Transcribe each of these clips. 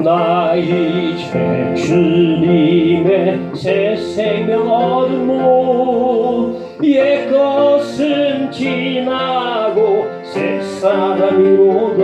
나 이제 주님의 새 생명 얻으모 옛것은 지나고 새 사람이로다.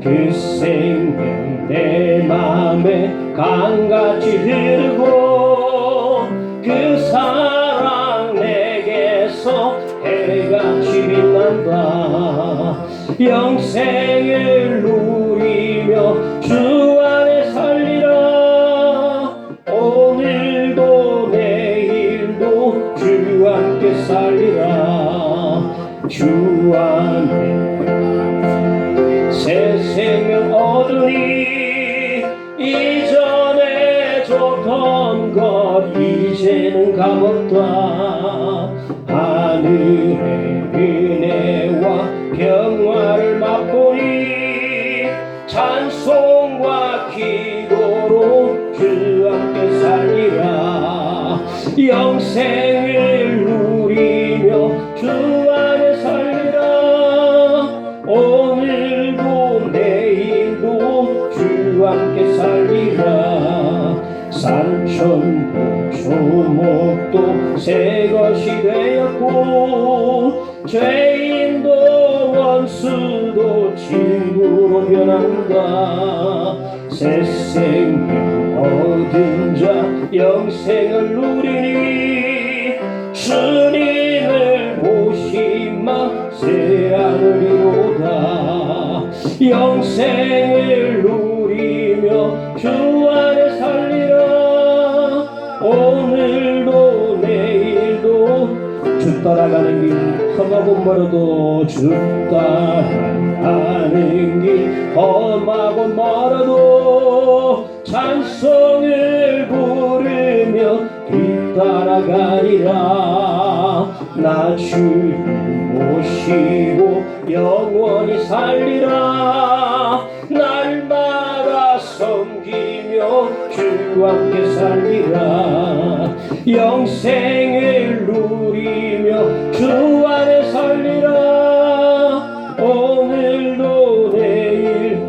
그 생명 내 맘에 강같이 흐르고 그 사랑 내게서 해같이 빛난다. 영생을 누리며 주 안에 살리라. 오늘도 내일도 주 함께 살리라. 주 안에 새 생명 얻으니 이전에 줬던 것 이제는 값없다. 하늘의 은혜와 평화를 맛보니 찬송과 기도로 주 함께 살리라. 영생을 누리며 주 안에 살리라. 오늘도 내일도 주 함께 살리라. 산천도 조목도 새 것이 되었고 죄인도 원수도 친구로 변한다. 새 생명 얻은 자 영생을 누리니 주님을 모시마 새 하늘이로다. 영생을 누리며 주 안에 살리라. 오늘도 내일도 주 따라가는 길 험하고 멀어도 주 따라가는 길 험하고 멀어도 찬송을 부르며 뒤따라가리라. 나 주를 모시고 영원히 살리라. 날마다 섬기며 주 함께 살리라. 영생을 누리며 주 안에 살리라. 오늘도 내일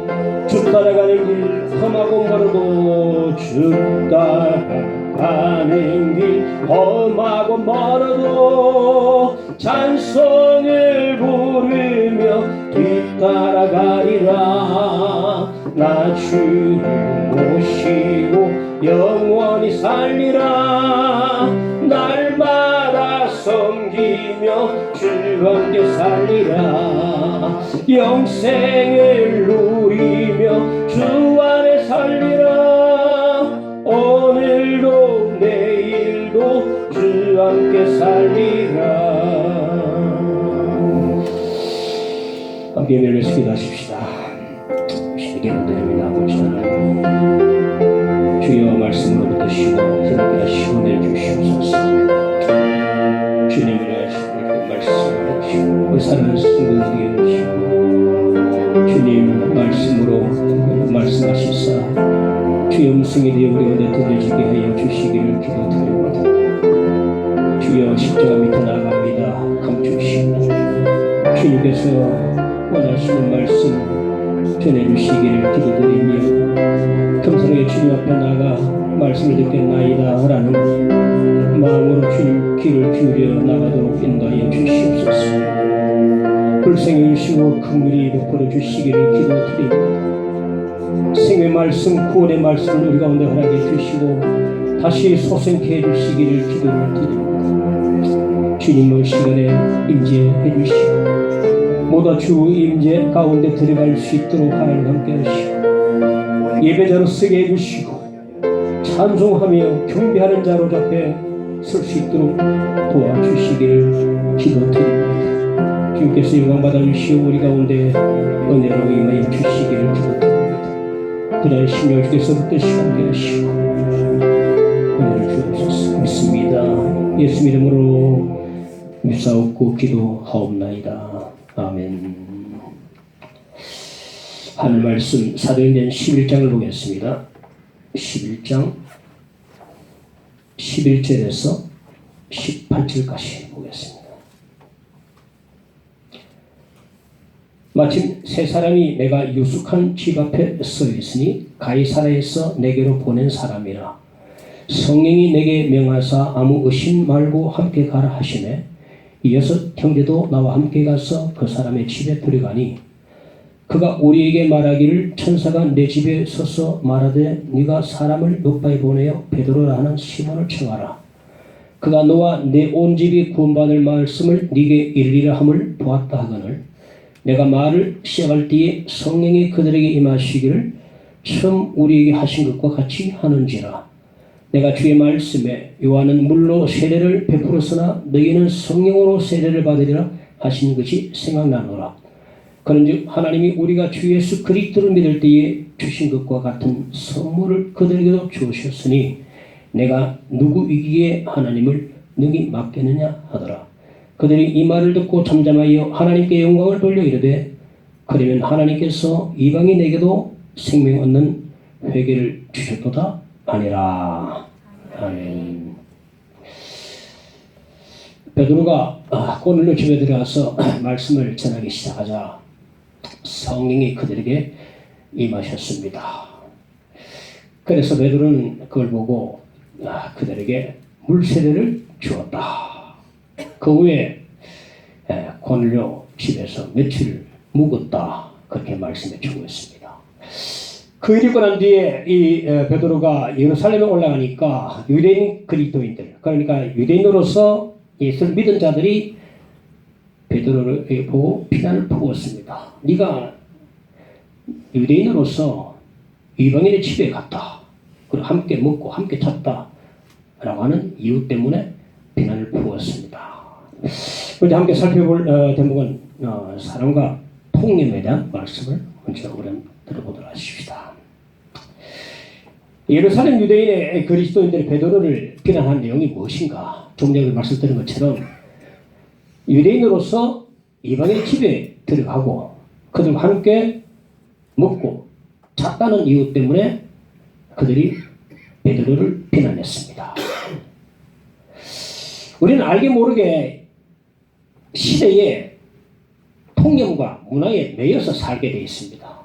주 따라가는 길 험하고 멀어도 주 따라가는 길 험하고 멀어도 찬송을 부르며 뒤따라가리라. 나 주를 모시고 영원히 살리라. 날마다 섬기며 주 함께 살리라. 영생을 누리며 주 안에 살리라. 오늘도 내일도 주 함께 살리라. 함께 멜레스 기도하십시다. 기도드립니다. 아버지 하나님, 주여 말씀으로 드시고 함께 하시고 내주시옵소서. 주님을 하시고 말씀을 하시고 그 사랑을 숨겨두게 하시고 주님 말씀으로 말씀하시사 주의 음성이 되어 우리 가운데 들려지게 하여 주시기를 기도드립니다. 주여 십자가 밑에 나갑니다. 감추시고 주님께서 원하시는 말씀 전해주시기를 기도드리며 겸손하게 주님 앞에 나가 말씀을 듣겠나이다 라는 마음으로 주님 귀를 기울여 나가도록 인도하여 주시옵소서. 불쌍히 여기시고 긍휼히 베풀어 주시기를 기도드립니다. 생명의 말씀 구원의 말씀을 우리 가운데 허락해 주시고 다시 소생케 해주시기를 기도드립니다. 주님의 시간에 임재해 주시고 모두 주 임재 가운데 들어갈 수 있도록 하나님 함께 하시고 예배자로 쓰게 해주시고 찬송하며 경배하는 자로 앞에 설 수 있도록 도와주시기를 기도드립니다. 주님께서 영광 받아주시오 우리 가운데 은혜로 임하여 주시기를 기도드립니다. 그날 심령 주께서 붙드시고 함께 하시고 은혜를 주옵소서. 믿습니다. 예수 이름으로 믿사옵고 기도하옵나이다. 아멘. 하늘 말씀 사도행전 11장을 보겠습니다. 11장 11절에서 18절까지 보겠습니다. 마침 세 사람이 내가 유숙한 집 앞에 서 있으니 가이사랴에서 내게로 보낸 사람이라. 성령이 내게 명하사 아무 의심 말고 함께 가라 하시네. 이어서 형제도 나와 함께 가서 그 사람의 집에 들어가니 그가 우리에게 말하기를 천사가 내 집에 서서 말하되 네가 사람을 요바에 보내어 베드로라 하는 시몬을 청하라. 그가 너와 내 온 집이 구원받을 말씀을 네게 일리라 함을 보았다 하거늘 내가 말을 시작할 때에 성령이 그들에게 임하시기를 처음 우리에게 하신 것과 같이 하는지라. 내가 주의 말씀에 요한은 물로 세례를 베풀었으나 너희는 성령으로 세례를 받으리라 하신 것이 생각나노라. 그런즉 하나님이 우리가 주 예수 그리스도를 믿을 때에 주신 것과 같은 선물을 그들에게도 주셨으니 내가 누구이기에 하나님을 능히 맡겠느냐 하더라. 그들이 이 말을 듣고 잠잠하여 하나님께 영광을 돌려 이르되 그러면 하나님께서 이방인에게도 생명 얻는 회개를 주셨도다 아니라. 아멘. 베드로가 고넬료 집에 들어가서 말씀을 전하기 시작하자 성령이 그들에게 임하셨습니다. 그래서 베드로는 그걸 보고 그들에게 물세례를 주었다. 그 후에 고넬료 집에서 며칠 묵었다. 그렇게 말씀해 주고 있습니다. 그 일이 있고 난 뒤에 이 베드로가 예루살렘에 올라가니까 유대인 그리스도인들, 그러니까 유대인으로서 예수를 믿은 자들이 베드로를 보고 비난을 퍼부었습니다. 네가 유대인으로서 이방인의 집에 갔다. 그리고 함께 먹고 함께 잤다. 라고 하는 이유 때문에 비난을 퍼부었습니다. 이제 함께 살펴볼 대목은 사랑과 통념에 대한 말씀을 먼저 우리 들어보도록 하십시다. 예루살렘 유대인의 그리스도인들이 베드로를 비난한 내용이 무엇인가? 좀 전에 말씀드린 것처럼 유대인으로서 이방인의 집에 들어가고 그들과 함께 먹고 잤다는 이유 때문에 그들이 베드로를 비난했습니다. 우리는 알게 모르게 시대의 통념과 문화에 매여서 살게 되어 있습니다.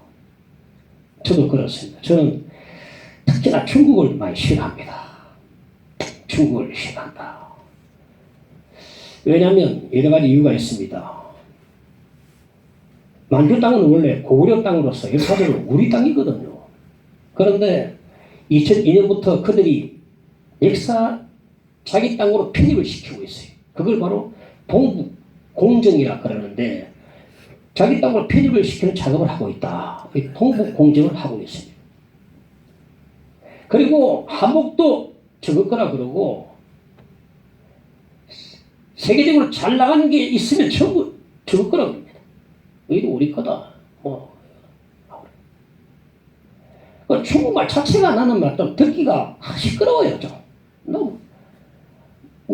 저도 그렇습니다. 저는 특히나 중국을 많이 싫어합니다. 중국을 싫어한다. 왜냐하면 여러 가지 이유가 있습니다. 만주 땅은 원래 고구려 땅으로서 역사적으로 우리 땅이거든요. 그런데 2002년부터 그들이 역사 자기 땅으로 편입을 시키고 있어요. 그걸 바로 동북 공정이라 그러는데 자기 땅으로 편입을 시키는 작업을 하고 있다. 동북 공정을 하고 있습니다. 그리고 한복도 적을 거라 그러고 세계적으로 잘 나가는 게 있으면 전부 적을 거라고 합니다. 여기도 우리 거다. 중국말 자체가 나는 말 좀 듣기가 시끄러워요. 좀 너무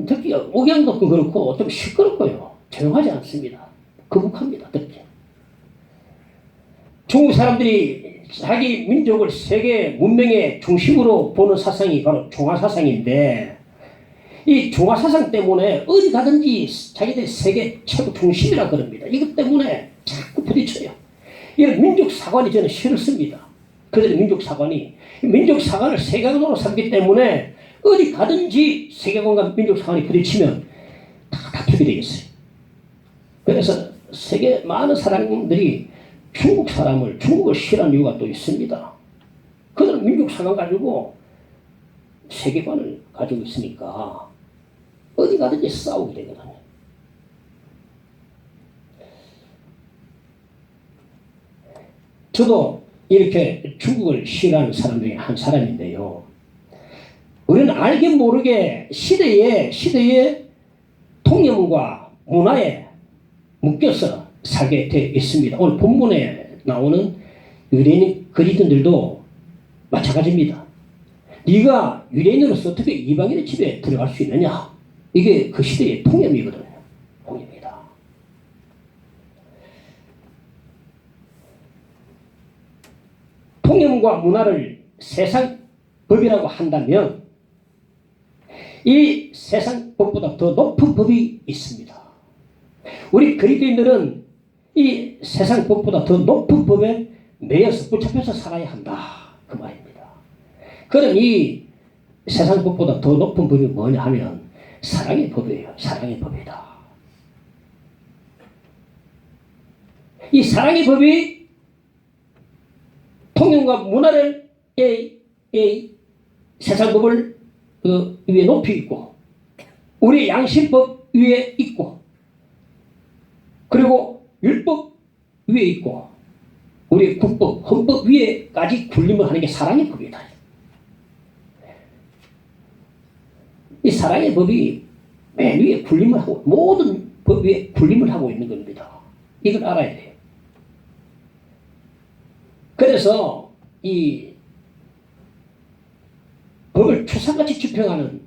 듣기가 억양도 그렇고 좀 시끄럽고요. 조용하지 않습니다. 거북합니다. 듣기. 중국 사람들이 자기 민족을 세계 문명의 중심으로 보는 사상이 바로 중화사상인데 이 중화사상 때문에 어디 가든지 자기들 세계 최고 중심이라 그럽니다. 이것 때문에 자꾸 부딪혀요. 이런 민족사관이 저는 싫습니다. 그들의 민족사관을 세계관으로 삼기 때문에 어디 가든지 세계관과 민족사관이 부딪히면 다 다투게 되어 있어요. 그래서 세계 많은 사람들이 중국을 싫어하는 이유가 또 있습니다. 그들은 민족사관 가지고 세계관을 가지고 있으니까 어디 가든지 싸우게 되거든요. 저도 이렇게 중국을 싫어하는 사람 중에 한 사람인데요. 우리는 알게 모르게 시대의 통념과 문화에 묶여서 살게 되어 있습니다. 오늘 본문에 나오는 유대인 그리스도인들도 마찬가지입니다. 네가 유대인으로서 어떻게 이방인의 집에 들어갈 수 있느냐? 이게 그 시대의 통념이거든요. 통념이다. 통념과 문화를 세상 법이라고 한다면 이 세상 법보다 더 높은 법이 있습니다. 우리 그리스도인들은 이 세상 법보다 더 높은 법에 매여서 붙잡혀서 살아야 한다. 그 말입니다. 그럼 이 세상 법보다 더 높은 법이 뭐냐 하면 사랑의 법이에요. 사랑의 법이다. 이 사랑의 법이 통념과 문화를 세상 법을 그 위에 높이 있고 우리 양심법 위에 있고 그리고 율법 위에 있고 우리 국법, 헌법 위에까지 군림을 하는 게 사랑의 법이다. 이 사랑의 법이 맨 위에 군림을 하고 모든 법 위에 군림을 하고 있는 겁니다. 이걸 알아야 돼요. 그래서 이 법을 추상같이 집행하는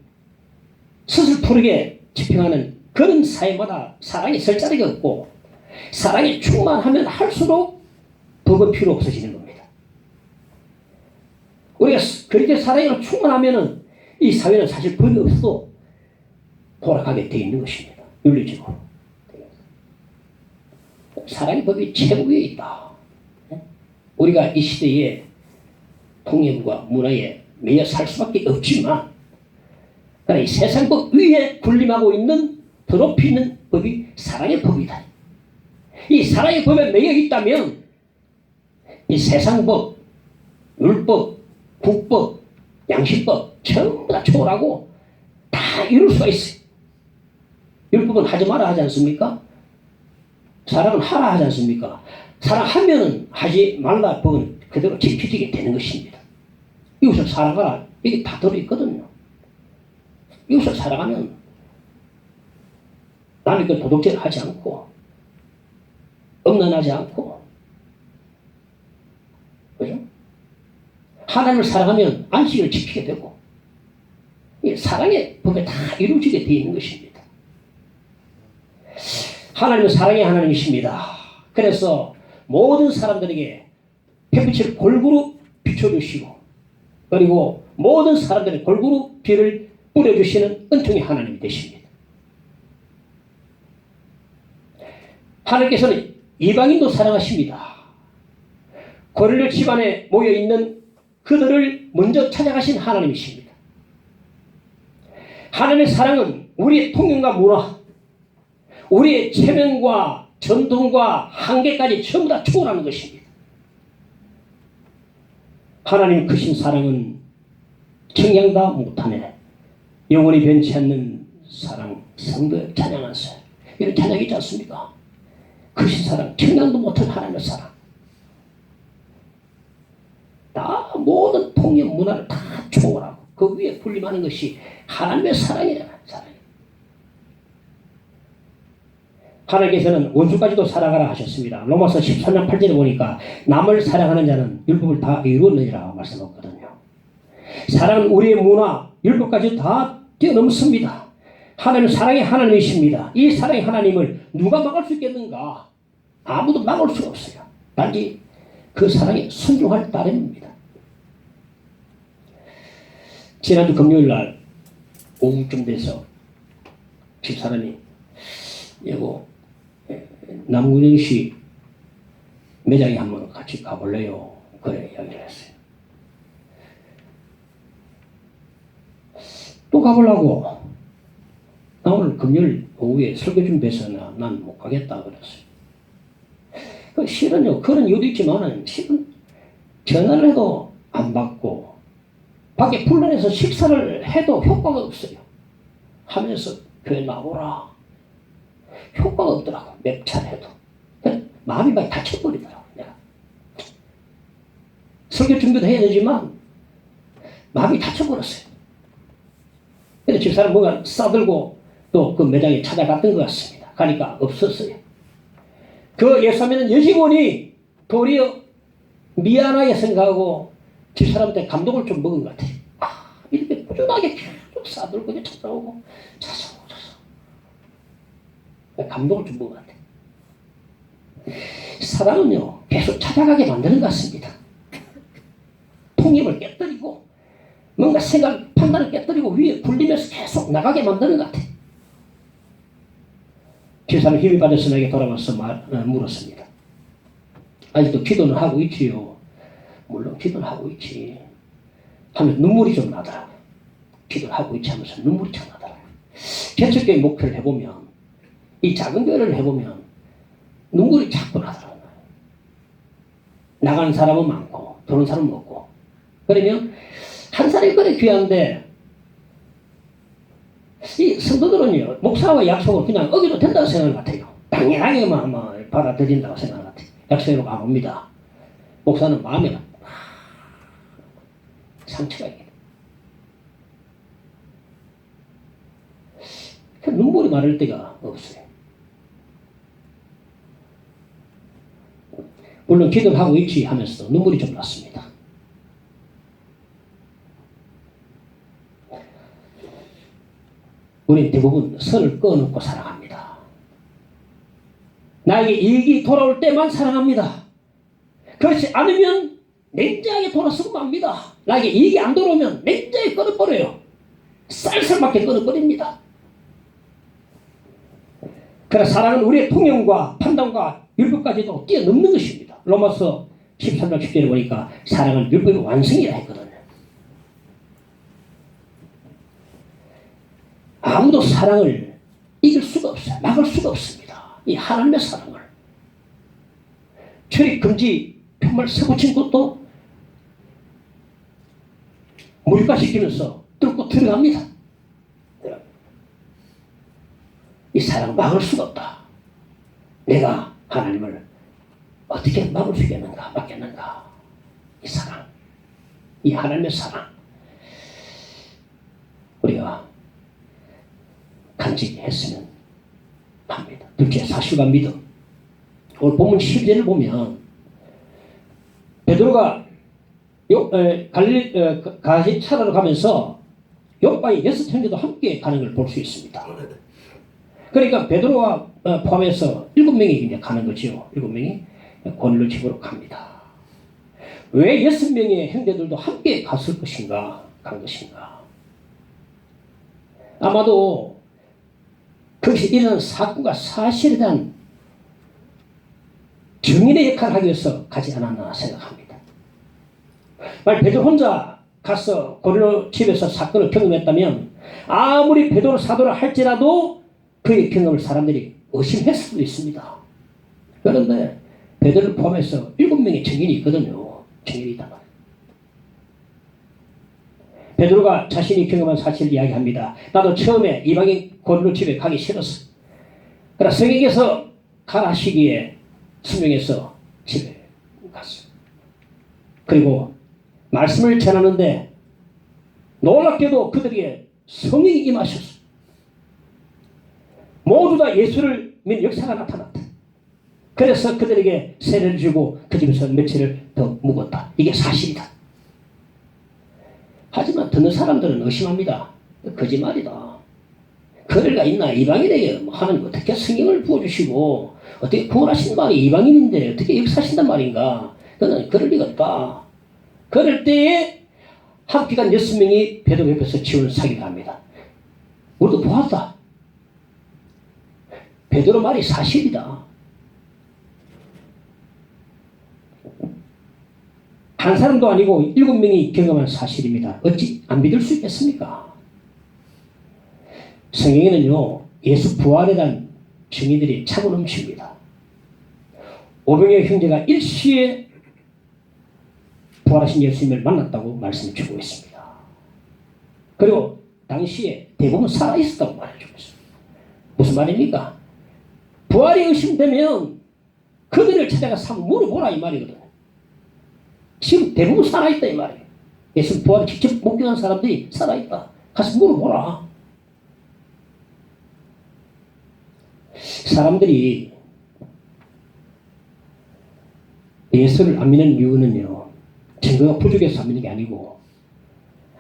서슬프르게 집행하는 그런 사회마다 사랑이 설 자리가 없고 사랑이 충만하면 할수록 법은 필요 없어지는 겁니다. 우리가 그렇게 사랑으로 충만하면은 이 사회는 사실 법이 없어 돌아가게 되어 있는 것입니다. 윤리적으로. 사랑의 법이 최고 위에 있다. 우리가 이 시대에 통념과 문화에 매여 살 수밖에 없지만 이 세상 법 위에 군림하고 있는 더 높이 있는 법이 사랑의 법이다. 이 사랑의 법에 매여 있다면 이 세상 법, 율법, 국법, 양심법 전부 다 초월하고 다 이룰 수가 있어요. 율법은 하지 마라 하지 않습니까? 사랑은 하라 하지 않습니까? 사랑하면 하지 말라 법은 그대로 지켜지게 되는 것입니다. 이웃을 사랑하라 이게 다 들어있거든요. 이웃을 사랑하면 남의 것 도둑질 하지 않고 엄난하지 않고 그죠? 하나님을 사랑하면 안식을 지키게 되고 사랑의 법에 다 이루어지게 되어 있는 것입니다. 하나님은 사랑의 하나님이십니다. 그래서 모든 사람들에게 햇빛을 골고루 비춰주시고 그리고 모든 사람들의 골고루 비를 뿌려주시는 은총의 하나님이 되십니다. 하나님께서는 이방인도 사랑하십니다. 고넬료 집안에 모여있는 그들을 먼저 찾아가신 하나님이십니다. 하나님의 사랑은 우리의 통념과 문화, 우리의 체면과 전통과 한계까지 전부 다 초월하는 것입니다. 하나님 크신 사랑은 청량다 못하네. 영원히 변치 않는 사랑, 성도의 찬양하세요. 이런 찬양이 있지 않습니까? 크신 사랑, 청량도 못한 하나님의 사랑. 다 모든 통념 문화를 다 초월하고 그 위에 군림하는 것이 하나님의 사랑이잖아요. 사랑. 하나님께서는 원수까지도 사랑하라 하셨습니다. 로마서 13장 8절에 보니까 남을 사랑하는 자는 율법을 다 이루었느니라 말씀하거든요. 사랑은 우리의 문화, 율법까지 다 뛰어넘습니다. 하나님은 사랑의 하나님이십니다. 이 사랑의 하나님을 누가 막을 수 있겠는가? 아무도 막을 수 없어요. 단지 그 사랑에 순종할 따름입니다. 지난주 금요일날 오후쯤 돼서 집사람이 여보 남구령시 매장에 한번 같이 가볼래요? 그래 이야기를 했어요. 또 가보려고 나 오늘 금요일 오후에 설교 준비해서 난 못 가겠다 그랬어요. 실은요 그런 이유도 있지만은 실은 전화를 해도 안 받고 밖에 불러내서 식사를 해도 효과가 없어요. 하면서 교회 나오라 효과가 없더라고. 몇 차례 해도 마음이 많이 다쳐버리더라고. 내가 설교 준비도 해야 되지만 마음이 다쳐버렸어요. 그래서 집사람 뭔가 싸들고 또 그 매장에 찾아갔던 것 같습니다. 가니까 없었어요. 그 예수님은 여직원이 도리어 미안하게 생각하고 집사람한테 감동을 좀 먹은 것 같아요. 이렇게 꾸준하게 계속 싸들고 찾아오고 감동을 좀 먹은 것 같아요. 사랑은요 계속 찾아가게 만드는 것 같습니다. 통념을 깨뜨리고 뭔가 생각 판단을 깨뜨리고 위에 굴리면서 계속 나가게 만드는 것 같아요. 집사람 힘이 빠져서 내게 돌아와서 물었습니다. 아직도 기도는 하고 있지요? 물론 기도는 하고 있지. 하면 눈물이 좀 나더라고요. 기도를 하고 있지 하면서 눈물이 좀 나더라고요. 개척교회 목표를 해보면, 이 작은 교회를 해보면 눈물이 자꾸 나더라고요. 나가는 사람은 많고 들어오는 사람은 없고. 그러면 한 사람이 그래 귀한데 이 성도들은요, 목사와 약속을 그냥 어기도 된다고 생각을 같아요. 당연하게만 받아들인다고 생각을 같아요. 약속으로 안 옵니다. 목사는 마음에 상처가 있게 돼요. 눈물이 마를 때가 없어요. 물론 기도를 하고 있지 하면서 눈물이 좀 났습니다. 우리는 대부분 선을 꺼놓고 살아갑니다. 나에게 이익이 돌아올 때만 사랑합니다. 그렇지 않으면 냉정하게 돌아서고 맙니다. 나에게 이익이 안 돌아오면 냉정하게 끊어버려요. 쌀쌀맞게 끊어버립니다. 그러나 사랑은 우리의 통념과 판단과 율법까지도 뛰어넘는 것입니다. 로마서 13장 10절에 보니까 사랑은 율법의 완성이라 했거든요. 아무도 사랑을 이길 수가 없어요. 막을 수가 없습니다. 이 하나님의 사랑을. 출입 금지 편말 세고친 것도 물가시키면서 뚫고 들어갑니다. 이 사랑을 막을 수가 없다. 내가 하나님을 어떻게 막을 수 있겠는가, 막겠는가. 이 사랑, 이 하나님의 사랑, 우리가 간직했으면 합니다. 둘째, 사실과 믿음. 오늘 본문 10절을 보면 베드로가 갈릴리 가시 차로로 가면서 욥과의 6 형제도 함께 가는 걸 볼 수 있습니다. 그러니까 베드로와 포함해서 7명이 이제 가는 거지요. 7명이 고넬료 집으로 갑니다. 왜 6명의 형제들도 함께 갔을 것인가, 간 것인가? 아마도 거기서 일어난 사건과 사실에 대한 증인의 역할을 하기 위해서 가지 않았나 생각합니다. 만약 베드로 혼자 가서 고넬료 집에서 사건을 경험했다면 아무리 베드로 사도를 할지라도 그의 경험을 사람들이 의심했을 수도 있습니다. 그런데 베드로를 포함해서 7명의 증인이 있거든요. 증인이 있단 말이에요. 베드로가 자신이 경험한 사실을 이야기합니다. 나도 처음에 이방인 고넬료 집에 가기 싫었어. 그러나 성령께서 가라 하시기에 순종해서 집에 갔어요. 그리고 말씀을 전하는데 놀랍게도 그들에게 성령이 임하셨어요. 모두 다 예수를 믿는 역사가 나타났다. 그래서 그들에게 세례를 주고 그 집에서 며칠을 더 묵었다. 이게 사실이다. 하지만 듣는 사람들은 의심합니다. 거짓말이다. 그럴가 있나? 이방인에게 하나님 어떻게 성령을 부어주시고 어떻게 구원하신 말이 이방인인데 어떻게 역사하신단 말인가? 그는 그럴 리가 없다. 그럴 때에 함께 간 6명이 베드로 옆에서 지원을 사기를 합니다. 우리도 보았다. 베드로 말이 사실이다. 한 사람도 아니고 7명이 경험한 사실입니다. 어찌 안 믿을 수 있겠습니까? 성경에는요, 예수 부활에 대한 증인들이 차고 넘칩니다. 5명의 형제가 일시에 부활하신 예수님을 만났다고 말씀을 주고 있습니다. 그리고 당시에 대부분 살아있었다고 말해주고 있습니다. 무슨 말입니까? 부활이 의심되면 그들을 찾아가서 한번 물어보라 이 말이거든요. 지금 대부분 살아있다 이 말이에요. 예수 부활을 직접 목격한 사람들이 살아있다. 가서 물어보라. 사람들이 예수를 안 믿는 이유는요, 증거가 부족해서 안 믿는 게 아니고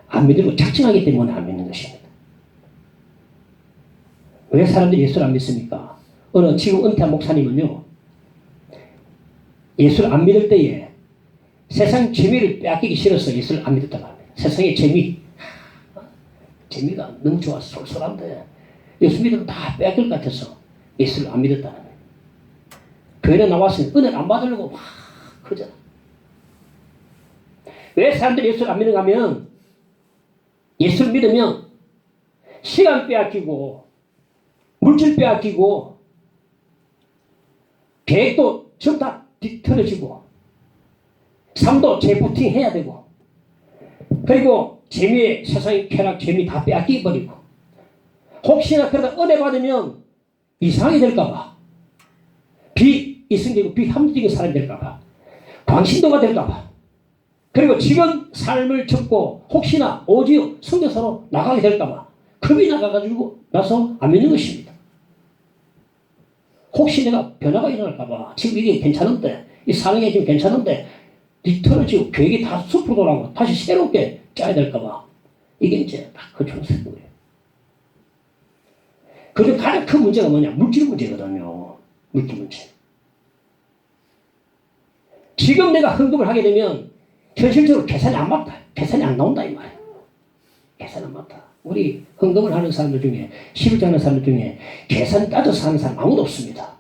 안 믿으려고 작정하기 때문에 안 믿는 것입니다. 왜 사람들이 예수를 안 믿습니까? 어느 지금 은퇴한 목사님은요, 예수를 안 믿을 때에 세상 재미를 빼앗기기 싫어서 예수를 안 믿었다고 합니다. 세상의 재미가 너무 좋아서 솔솔한데 예수 믿으면 다 빼앗길 것 같아서 예수를 안 믿었다는 거예요. 교회에 나왔으면 은혜를 안 받으려고 막 그러잖아. 왜 사람들이 예수를 안 믿는가 하면 예수를 믿으면 시간 빼앗기고 물질 빼앗기고 계획도 전부 다 뒤틀어지고 삶도 재부팅 해야 되고 그리고 재미에 세상의 쾌락 재미 다 빼앗기버리고 혹시나 그러다 은혜 받으면 이상하게 될까봐 비이성적이고 비합리적인 사람이 될까봐 광신도가 될까봐 그리고 지금 삶을 접고 혹시나 오지요 성교사로 나가게 될까봐 겁이 나가가지고 나서 안 믿는 것입니다. 혹시 내가 변화가 일어날까봐 지금 이게 괜찮은데 이 사랑이 지금 괜찮은데 뒤틀어지고 계획이 다 숲으로 돌아가고 다시 새롭게 짜야 될까봐 이게 이제 딱 그런 생각이에요. 그중 가장 큰 문제가 뭐냐? 물질 문제거든요. 물질 문제. 지금 내가 헌금을 하게 되면 현실적으로 계산이 안 맞다. 계산이 안 나온다 이 말이에요. 계산 안 맞다. 우리 헌금을 하는 사람들 중에 11조 하는 사람들 중에 계산 따져서 하는 사람 아무도 없습니다.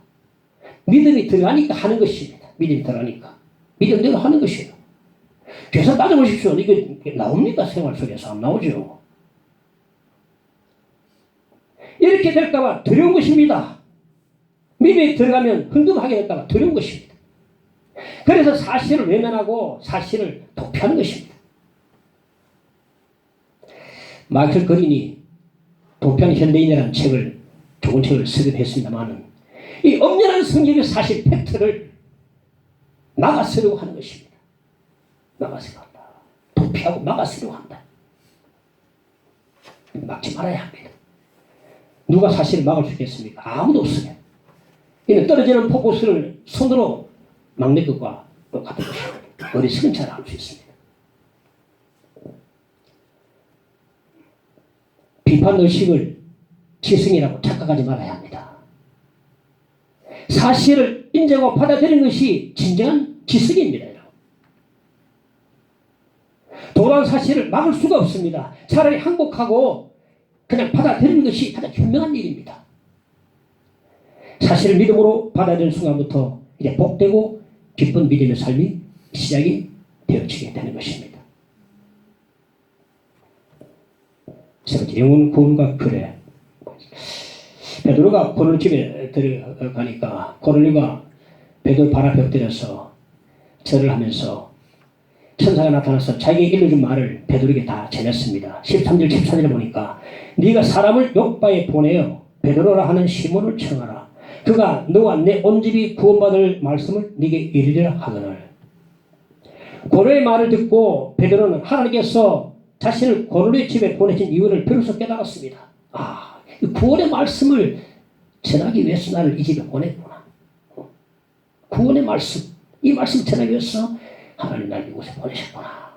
믿음이 들어가니까 하는 것입니다. 믿음이 들어가니까. 믿음대로 하는 것이에요. 계산 따져보십시오. 이게 나옵니까? 생활 속에서 안 나오죠. 이렇게 될까봐 두려운 것입니다. 믿음이 들어가면 헌금하게 될까봐 두려운 것입니다. 그래서 사실을 외면하고 사실을 도피하는 것입니다. 마이클 그린이 도피한 현대인이라는 책을 좋은 책을 쓰기도 했습니다만 이 엄연한 성경의 사실 팩트를 막아쓰려고 하는 것입니다. 막아쓰려고 한다. 도피하고 막아쓰려고 한다. 막지 말아야 합니다. 누가 사실을 막을 수 있겠습니까? 아무도 없어요. 이는 떨어지는 포커스를 손으로 막는 것과 똑같은 것입니다. 어리석은 자를 알 수 있습니다. 비판의식을 지성이라고 착각하지 말아야 합니다. 사실을 인정하고 받아들이는 것이 진정한 지성입니다. 도란 사실을 막을 수가 없습니다. 차라리 항복하고 그냥 받아들이는 것이 가장 현명한 일입니다. 사실을 믿음으로 받아들이는 순간부터 이제 복되고 기쁜 믿음의 삶이 시작이 되어지게 되는 것입니다. 세 번째, 영혼 구원과 거래. 베드로가 고넬료 집에 들어가니까 고넬료가 베드로 발 앞에 엎드려서 절을 하면서 천사가 나타나서 자기에게 일러준 말을 베드로에게 다 전했습니다. 13절 14절에 보니까 네가 사람을 욥바에 보내어 베드로라 하는 시몬을 청하라. 그가 너와 내 온 집이 구원받을 말씀을 네게 이르리라 하거늘. 고넬료의 말을 듣고 베드로는 하나님께서 자신을 고넬료의 집에 보내신 이유를 비로소 깨달았습니다. 이 구원의 말씀을 전하기 위해서 나를 이 집에 보냈구나. 구원의 말씀, 이 말씀 전하기 위해서 하나님 나를 이곳에 보내셨구나.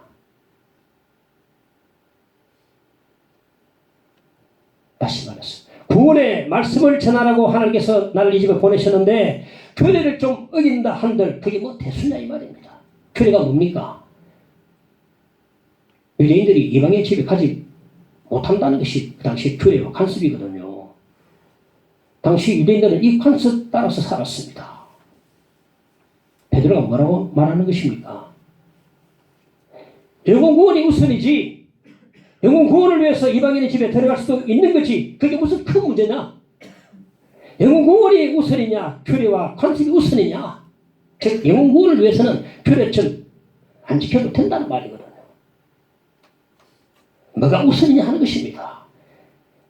다시 말해서 구원의 말씀을 전하라고 하나님께서 나를 이 집에 보내셨는데 규례를 좀 어긴다 한들 그게 뭐 대수냐 이 말입니다. 규례가 뭡니까? 유대인들이 이방의 집에 가지 못한다는 것이 그 당시 규례와 관습이거든요. 당시 유대인들은 이 관습 따라서 살았습니다. 베드로가 뭐라고 말하는 것입니까? 영혼 구원이 우선이지 영혼 구원을 위해서 이방인의 집에 들어갈 수도 있는 거지 그게 무슨 큰 문제냐? 영혼 구원이 우선이냐 규례와 관습이 우선이냐? 즉 영혼 구원을 위해서는 규례처럼 안 지켜도 된다는 말이거든요. 뭐가 우선이냐 하는 것입니다.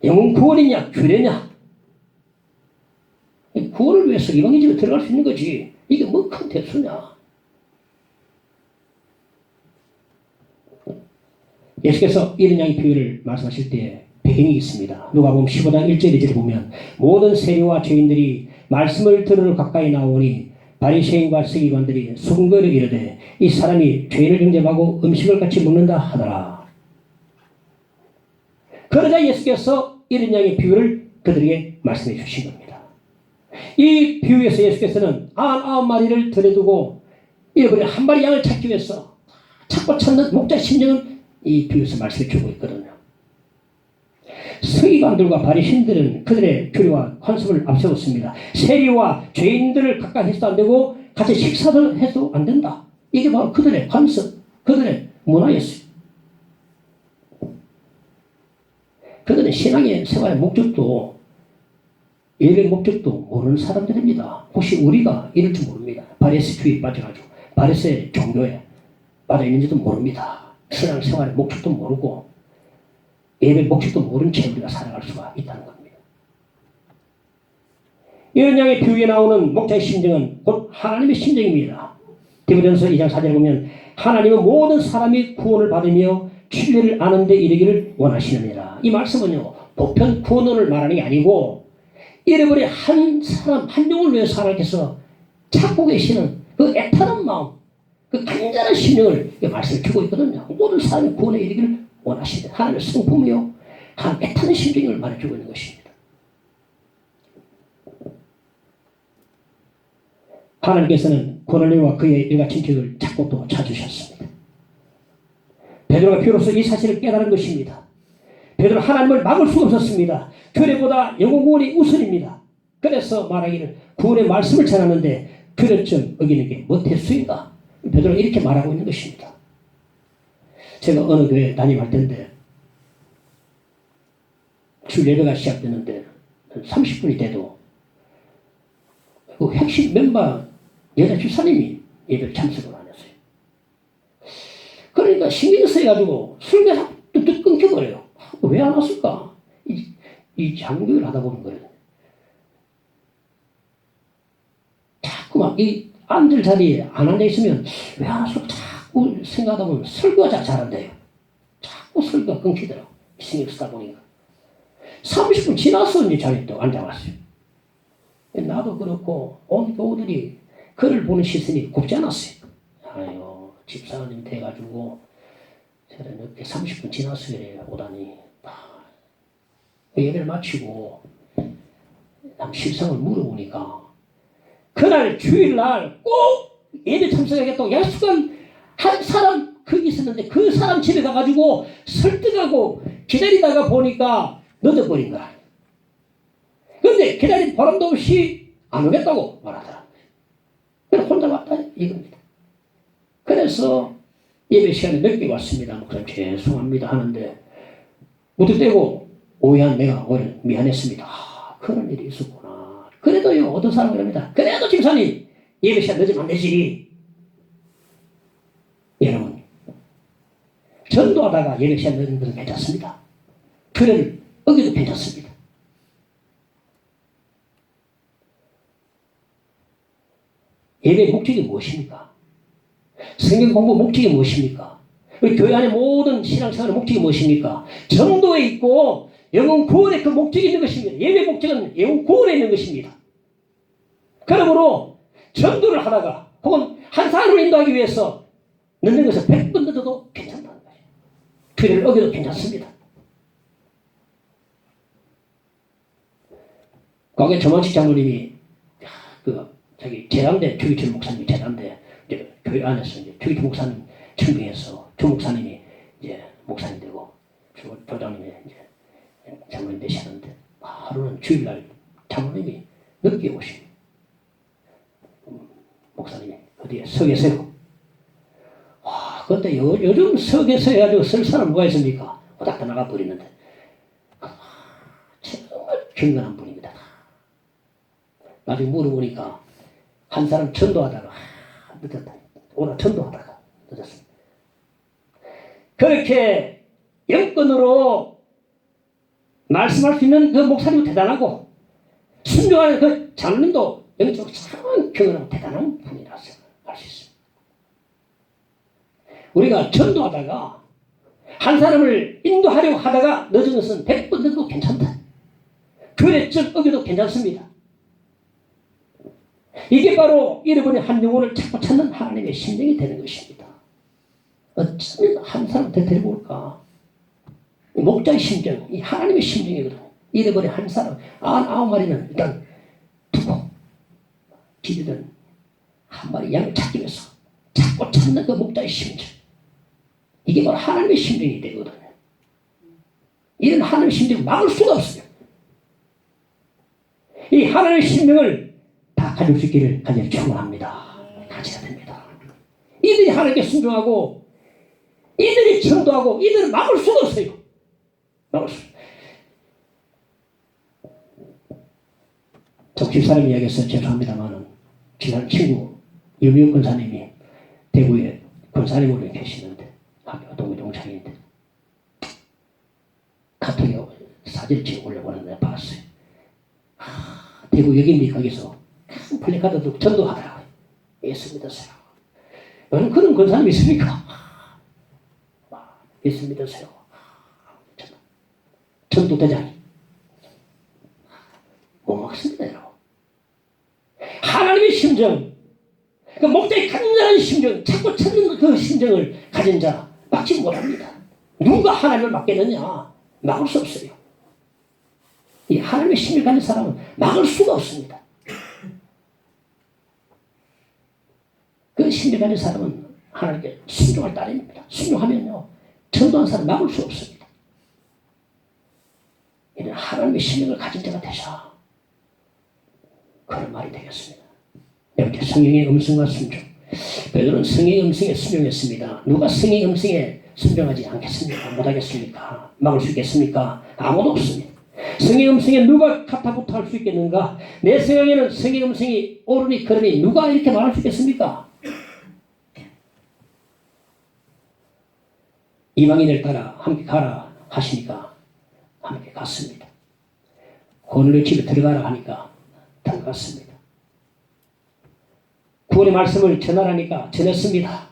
영혼 구원이냐 규례냐? 구원을 위해서 이방인 집에 들어갈 수 있는 거지 이게 뭐 큰 대수냐? 예수께서 이런 양의 비유를 말씀하실 때 배경이 있습니다. 누가복음 15장 1절 2절에 보면 모든 세리와 죄인들이 말씀을 들으러 가까이 나오니 바리새인과 서기관들이 수군거려 이르되 이 사람이 죄인을 영접하고 음식을 같이 먹는다 하더라. 그러자 예수께서 이런 양의 비유를 그들에게 말씀해 주신 겁니다. 이 비유에서 예수께서는 99마리를 들여두고 잃어버린 한 마리 양을 찾기 위해서 찾고 찾는 목자 심령을 이 비유에서 말씀해 주고 있거든요. 서기관들과 바리새인들은 그들의 규례와 관습을 앞세웠습니다. 세리와 죄인들을 가까이 해서도 안 되고 같이 식사도 해도 안 된다. 이게 바로 그들의 관습, 그들의 문화였어요. 그들은 신앙의 생활의 목적도 예배 목적도 모르는 사람들입니다. 혹시 우리가 이럴 줄 모릅니다. 바리새주의에 빠져가지고 바리새 종교에 빠져 있는지도 모릅니다. 신앙 생활의 목적도 모르고 예배 목적도 모른 채 우리가 살아갈 수가 있다는 겁니다. 이런 양의 비유에 나오는 목자의 심정은 곧 하나님의 심정입니다. 디모데전서 2장 4절에 보면 하나님은 모든 사람이 구원을 받으며 진리를 아는 데 이르기를 원하시느니라. 이 말씀은요, 보편 구원을 말하는 게 아니고 잃어버린 한 사람, 한 영혼을 위해서 하나님께서 찾고 계시는 그 애타는 마음, 그 간절한 심령을 말씀을 주고 있거든요. 모든 사람이 구원에 이르기를 원하시는 하나님의 성품이요, 한 애타는 심정을 말해주고 있는 것입니다. 하나님께서는 고넬료와 그의 일가 친척을 찾고 또 찾으셨습니다. 베드로가 비로소 이 사실을 깨달은 것입니다. 베드로 하나님을 막을 수가 없었습니다. 교례보다 영혼 구원이 우선입니다. 그래서 말하기를 구원의 말씀을 전하는데 교례 좀 어기는 게 못했수인가? 베드로가 이렇게 말하고 있는 것입니다. 제가 어느 교회에 담임할 때인데 주 예배가 시작되는데 30분이 돼도 그 핵심 멤버 여자 집사님이 예배를 참석을 안 했어요. 그러니까 신경 쓰여가지고 설교가 뚝뚝 끊겨버려요. 왜 안 왔을까? 이 장교를 하다 보는 거예요. 자꾸 막 이 앉을 자리에 안 앉아있으면 왜 안 왔을까? 자꾸 생각하다 보면 설교가 잘 안 돼요. 자꾸 설교가 끊기더라고. 신경 쓰다 보니까. 30분 지나서 이제 자리에 또 앉아왔어요. 나도 그렇고 온 교우들이 그를 보는 시선이 곱지 않았어요. 아유, 집사님 돼가지고 저는 이렇게 30분 지나서 오다니. 예배를 마치고 실상을 물어보니까 그날 주일날 꼭 예배 참석하겠다고 약속한 한 사람 거기 있었는데 그 사람 집에 가가지고 설득하고 기다리다가 보니까 늦어버린 거야. 그런데 기다린 보람도 없이 안 오겠다고 말하더라. 그래서 혼자 왔다 이겁니다. 그래서 예배 시간에 늦게 왔습니다. 목사님 죄송합니다 하는데 무턱대고 오해한 내가 오늘 미안했습니다. 그런 일이 있었구나. 그래도요, 어떤 사람은 그럽니다. 그래도 집사님 예배 시간 늦으면 안 되지. 여러분, 전도하다가 예배 시간 늦는 것은 괜찮습니다. 그를 어기도 괜찮습니다. 예배의 목적이 무엇입니까? 성경 공부 목적이 무엇입니까? 우리 교회 안에 모든 신앙생활의 목적이 무엇입니까? 정도에 있고 영혼 구원에 그 목적이 있는 것입니다. 예배 목적은 영혼 구원에 있는 것입니다. 그러므로 전도를 하다가 혹은 한 사람을 인도하기 위해서 늦는 것은 100번 늦어도 괜찮다는 거예요. 규례를 어겨도 괜찮습니다. 과거에 조만식 장로님이 자기 재단대 주기철 목사님이 재단대 교회 안에서 이제 주기철 목사님 청빙해서 조 목사님이 이제 목사님 되고 조장님이 이제 장로님 되시는데 하루는 주일날 장로님이 늦게 오시고 목사님이 어디에 서 계세요. 와, 근데 요즘 석에 서 해가지고 쓸 사람 누가 있습니까? 후닥 나가 버리는데 정말 경건한 분입니다. 나중에 물어보니까 한 사람 전도하다가 늦었다. 오늘 전도하다가 늦었습니다. 그렇게 영권으로 말씀할 수 있는 그 목사님은 대단하고 순종하는 그 장로님도 영적으로 참 경건하고 대단한 분이라서 알 수 있습니다. 우리가 전도하다가 한 사람을 인도하려고 하다가 늦은 것은 100번 늦어도 괜찮다. 교례점 어겨도 괜찮습니다. 이게 바로 잃어버린 한 영혼을 찾고 찾는 하나님의 심정이 되는 것입니다. 어쩌면 한 사람한테 데리고 올까? 목자의 심정, 이 하나님의 심정이거든요. 잃어버린 한 사람, 99마리는 일단 두고 기르던 한 마리 양을 찾기 위해서 찾고 찾는 그 목자의 심정. 이게 바로 하나님의 심정이 되거든요. 이런 하나님의 심정을 막을 수가 없어요. 이 하나님의 심정을 다 가질 수 있기를 간절히 축원합니다. 가져야 됩니다. 이들이 하나님께 순종하고 이들이 전도하고 이들을 막을 수가 없어요. 막을 수. 저 집사람 이야기해서 죄송합니다만은 지난 친구 유명 권사님이 대구에 권사님으로 계시는데 학교 동창인데 카톡에 사진을 찍어 올려보는데 내가 봤어요. 대구 여기니 거기서 큰 플래카드도 전도하더라고요. 예수 믿으세요. 여러분 그런 권사님 있습니까? 예수 믿으세요. 전도대장이 못 막습니다. 여러분. 하나님의 심정, 그 목자의 간절한 심정, 자꾸 찾는 그 심정을 가진 자 막지 못합니다. 누가 하나님을 막겠느냐? 막을 수 없어요. 이 하나님의 심을 가진 사람은 막을 수가 없습니다. 그 심을 가진 사람은 하나님께 순종할 따름입니다. 순종하면요, 전도한 사람 막을 수 없습니다. 이는 하나님의 심령을 가진 자가 되셔. 그런 말이 되겠습니다. 이렇게 성령의 음성과 순종. 베드로는 성령의 음성에 순종했습니다. 누가 성령의 음성에 순종하지 않겠습니까? 못하겠습니까? 막을 수 있겠습니까? 아무도 없습니다. 성령의 음성에 누가 카타부터 할 수 있겠는가? 내 생각에는 성령의 음성이 오르니 그러니 누가 이렇게 말할 수 있겠습니까? 이방인을 따라 함께 가라 하시니까 함께 갔습니다. 고넬료 집에 들어가라 하니까 들어갔습니다. 구원의 말씀을 전하라니까 전했습니다.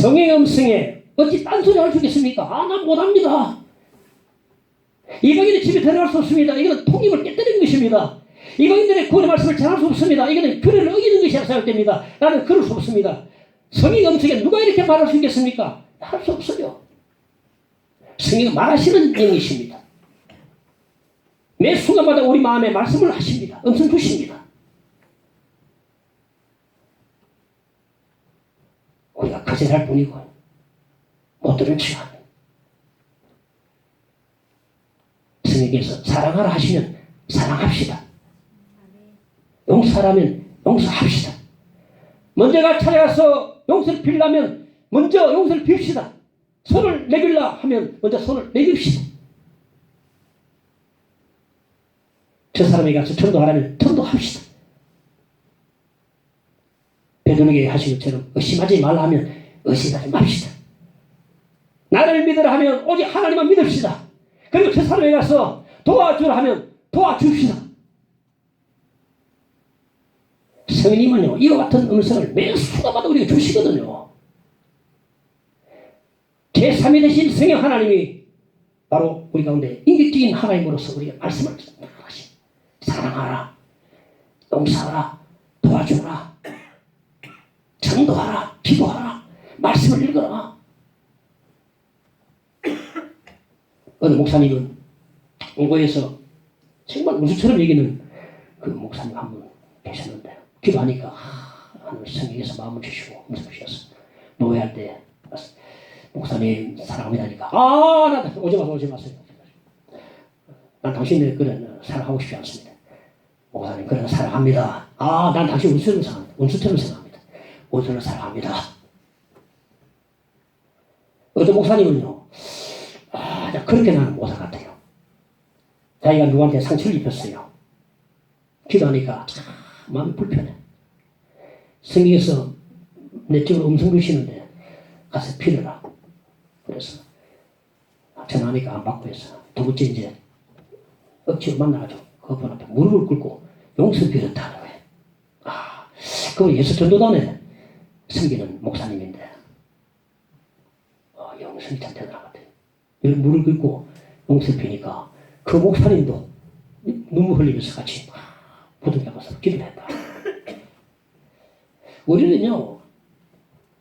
성령의 음성에 어찌 딴소리 할 수 있겠습니까? 난 못합니다. 이방인의 집에 들어갈 수 없습니다. 이거는 통임을 깨뜨리는 것입니다. 이방인들의 구원의 말씀을 전할 수 없습니다. 이거는 규례를 어기는 것이라 생각됩니다. 나는 그럴 수 없습니다. 성령의 음성에 누가 이렇게 말할 수 있겠습니까? 할 수 없어요. 성령이 말하시는 영이십니다. 매 순간마다 우리 마음에 말씀을 하십니다. 음성 주십니다. 우리가 거절할 뿐이고 못 들은 척합니다. 성령께서 사랑하라 하시면 사랑합시다. 용서하라면 용서합시다. 먼저가 찾아가서 용서를 빌려면 먼저 용서를 빕시다. 손을 내밀라 하면 먼저 손을 내밉시다. 저 사람에게 가서 전도하라면 전도합시다. 베드로에게 하신 것처럼 의심하지 말라 하면 의심하지 맙시다. 나를 믿으라 하면 오직 하나님만 믿읍시다. 그리고 저 사람에게 가서 도와주라 하면 도와줍시다. 성령님은요, 이와 같은 음성을 매 순간마다 우리가 주시거든요. 제3위 되신 성령 하나님이 바로 우리 가운데 인격적인 하나님으로서 우리가 말씀을 하시. 사랑하라, 용서하라, 도와주라, 전도하라, 기도하라, 말씀을 읽어라. 어느 목사님은 공고에서 정말 우주처럼 얘기는 그 목사님 한 분 계셨는데 기도하니까 하나님 성령께서 마음을 주시고 음성 주셔서 노예할 때 목사님 사랑합니다니까 나 오지 마세요. 난 당신의 그런 사랑하고 싶지 않습니다. 목사님 그런 사랑합니다. 난 당신 운수처럼 생각합니다. 운수처럼 생각합니다. 운수를 사랑합니다. 어떤 목사님은요, 그렇게 나는 못할 것 같아요. 자기가 누구한테 상처를 입혔어요. 기도하니까 참 마음이 불편해. 성경에서 내 쪽으로 음성 주시는데 가서 빌어라. 그래서 전화하니까 안 받고 해서 두 번째 이제 억지로 만나가지고 그분 앞에 무릎을 꿇고 용서 빌었다는 거예요. 그 예수 전도단에 섬기는 목사님인데 영성이 참 대단한 것 같아요. 여기 무릎을 꿇고 용서 비니까 그 목사님도 눈물 흘리면서 같이 부둥켜서 기도를 했다. 우리는요,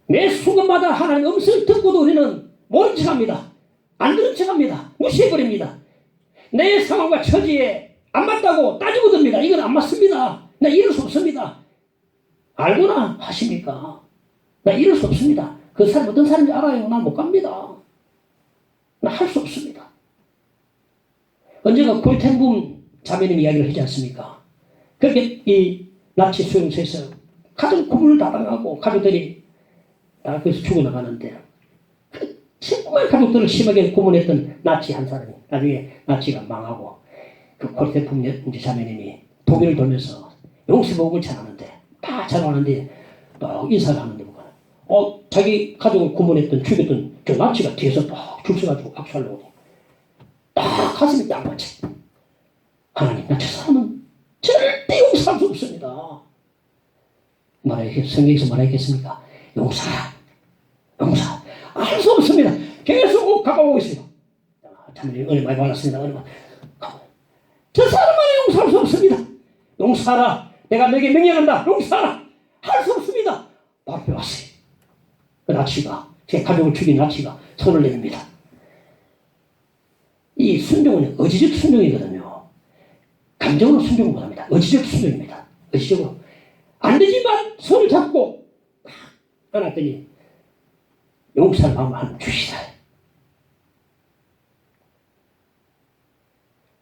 매 순간마다 하나님의 음성을 듣고도 우리는 모른 척합니다. 안 들은 척합니다. 무시해버립니다. 내 상황과 처지에 안 맞다고 따지고 듭니다. 이건 안 맞습니다. 나 이럴 수 없습니다. 알고나 하십니까? 나 이럴 수 없습니다. 그 사람 어떤 사람인지 알아요. 난 못 갑니다. 할 수 없습니다. 언제가 고리텐붐 자매님 이야기를 하지 않습니까? 그렇게 이 나치 수용소에서 가족 구분을 다 당하고 가족들이 다 거기서 죽어나가는데 정말 가족들을 심하게 고문했던 나치 한 사람이 나중에 나치가 망하고 그 고리텐붐 자매님이 독일을 돌면서 용서복음을 전하는데 다 전하는데 또 인사를 하는데 자기 가족을 고문했던 죽였던 저 나치가 뒤에서 딱 줄 서가지고 악수하려고 딱 가슴이 딱 맞지. 하나님 나 저 사람은 절대 용서할 수 없습니다. 성경에서 말하겠습니까? 용서할 수 없습니다. 계속 가까워오고 있어요. 참 은혜 많이 받았습니다. 저 사람은 용서할 수 없습니다. 용서하라. 내가 너에게 명령한다. 용서하라. 할 수 없습니다. 바로 앞에 왔어요. 그 나치가 제 가족을 죽인 나치가 손을 내립니다. 이 순종은 의지적 순종이거든요. 감정으로 순종을 못합니다. 의지적 순종입니다. 의지적으로 안 되지만 손을 잡고 안았더니 용서할 마음을 한번 주시다.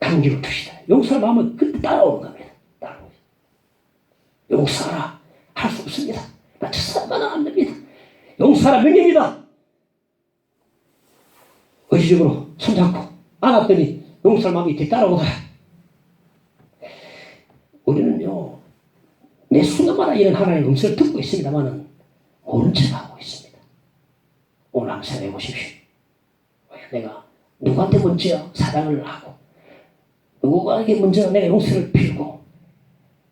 강기로 주시다. 용서할 마음은 그때 따라오는 겁니다. 용서하라. 할 수 없습니다. 나 저 사람만은 안 됩니다. 용서하라 명령이다. 의지적으로 손잡고 안았더니 용서할 마음이 뒤따라오다. 우리는요 매 순간마다 이런 하나님의 음성을 듣고 있습니다만은 모른 척하고 있습니다. 오늘 한번 생각해 보십시오. 내가 누구한테 먼저 사랑을 하고 누구에게 먼저 내가 용서를 빌고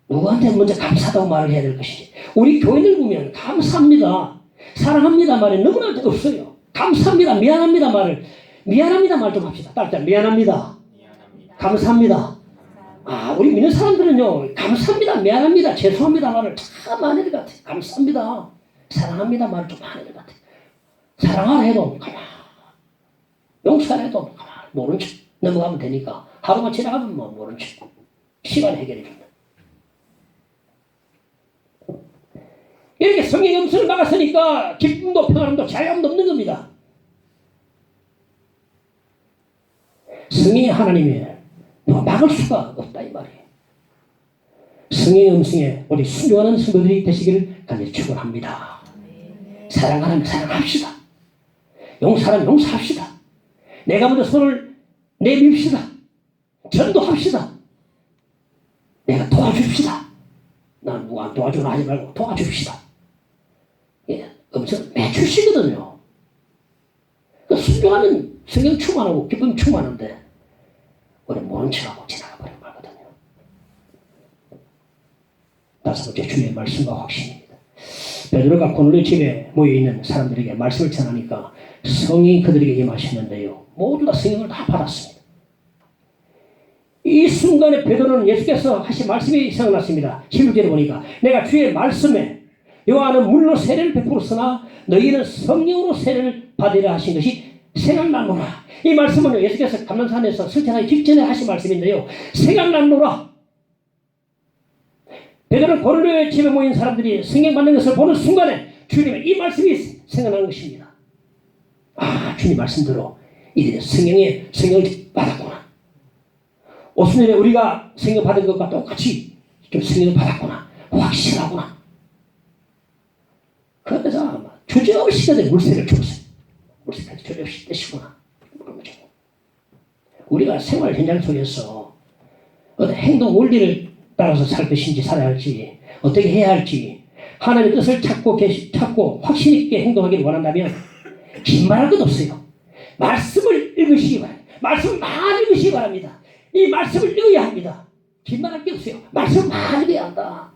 누구한테 먼저 감사하다고 말을 해야 될 것인지. 우리 교인들 보면 감사합니다, 사랑합니다 말이 너무나 없어요. 감사합니다, 미안합니다 말을 미안합니다 말 좀 합시다. 딸딸 미안합니다. 감사합니다. 우리 믿는 사람들은요 감사합니다, 미안합니다, 죄송합니다 말을 참 많이 할 것 같아요. 감사합니다, 사랑합니다 말을 좀 많이 할 것 같아요. 사랑하라 해도 가만, 용서하라 해도 가만 모른 척 넘어가면 되니까 하루만 지나가면 뭐 모른 척 시간에 해결해 준다. 이렇게 성령의 음성을 막았으니까 기쁨도 평안함도 자유함도 없는 겁니다. 성령의 하나님이 누가 막을 수가 없다 이 말이에요. 성령의 음성에 우리 순종하는 성도들이 되시기를 간절히 축원합니다. 사랑하는 사랑합시다. 용서하는 용서합시다. 내가 먼저 손을 내밉시다. 전도합시다. 내가 도와줍시다. 난 누가 안 도와주나 하지 말고 도와줍시다. 음성 매주시거든요. 순종하면 성령 충만하고 기쁨 충만한데 우리 모른 척하고 지나가 버리는 말거든요. 다섯 번째 주의 말씀과 확신입니다. 베드로가 고넬료 집에 모여있는 사람들에게 말씀을 전하니까 성령이 그들에게 임하셨는데요. 모두 다 성령을 다 받았습니다. 이 순간에 베드로는 예수께서 하신 말씀이 생각났습니다. 16절에 보니까 내가 주의 말씀에 요한은 물로 세례를 베풀었으나 너희는 성령으로 세례를 받으라 하신 것이 생각나노라. 이 말씀은 예수께서 감람산에서 설전하기 직전에 하신 말씀인데요. 생각나노라. 베드로는 고넬료의 집에 모인 사람들이 성령 받는 것을 보는 순간에 주님의 이 말씀이 생각나는 것입니다. 주님 말씀대로 이들이 성령을 받았구나. 오순절에 우리가 성령 받은 것과 똑같이 좀 성령을 받았구나. 확실하구나. 그래서 주저없이 그들 물세를 줬어요. 물세를 주저없이 떼시구나. 우리가 생활 현장 속에서 어떤 행동 원리를 따라서 살 것인지 살아야 할지 어떻게 해야 할지 하나님의 뜻을 찾고 확신 있게 행동하기를 원한다면 긴 말할 것 없어요. 말씀을 읽으시기 바랍니다. 말씀을 많이 읽으시기 바랍니다. 이 말씀을 읽어야 합니다. 긴 말할 게 없어요. 말씀을 많이 읽어야 한다.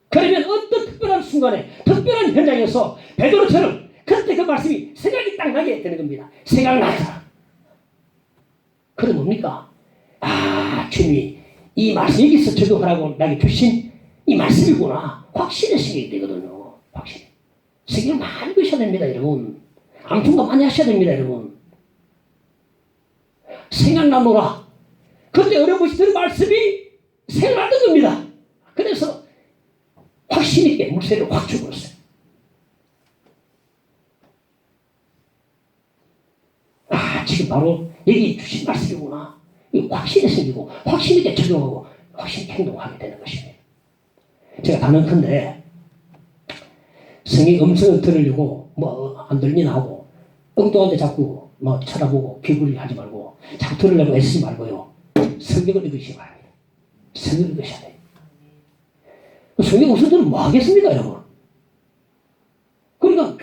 그러면 어떤 특별한 순간에 특별한 현장에서 베드로처럼 그때 그 말씀이 생각이 딱 나게 되는 겁니다. 생각나더라. 그럼 뭡니까? 주님이 이 말씀 여기서 적용하라고 나에게 주신 이 말씀이구나. 확신의 생각이 되거든요. 확신. 생각 많이 하셔야 됩니다, 여러분. 암통도 많이 하셔야 됩니다, 여러분. 생각나노라. 그때 어려우시 들은 말씀이 생각나는 겁니다. 그래서 확신 있게 물세를 확 주버렸어요. 이것이 바로 여기 주신 말씀이구나. 확신이 생기고 확신 있게 적용하고 확신 있게 행동하게 되는 것입니다. 제가 단언컨대 성경 음성을 들으려고 뭐 안 들리나 하고 엉뚱한 데 자꾸 뭐 쳐다보고 귀걸이 하지 말고 자꾸 들으려고 애쓰지 말고요. 성경을 읽으시기 바랍니다. 성경을 읽으셔야 돼요. 성경 없으면 들으면 뭐 하겠습니까, 여러분? 그러니까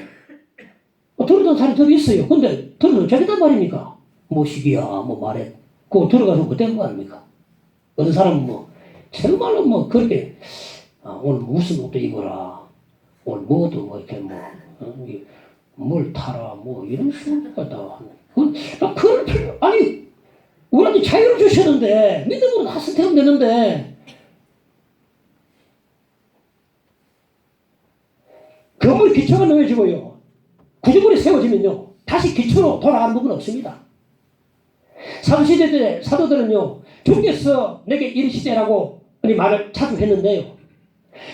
들었던 사람이 들어 있어요. 근데 들어도 저기단 말입니까? 뭐 시기야, 뭐 말해. 그거 들어가서 어떤 거 아닙니까? 어떤 사람은 뭐 정말로 뭐 그렇게 오늘 무슨 옷도 입어라. 오늘 뭐도 뭐 이렇게 뭘 타라 뭐 이런 식으로 갖다 그럴 필요 아니 우리한테 자유를 주셨는데 믿음으로 다 선택하면 되는데 건물 기초가 놓여지고요 구조물이 세워지면요 다시 기초로 돌아가는 부분은 없습니다. 사도시대 때 사도들은요 주께서 내게 이르시되라고 말을 자주 했는데요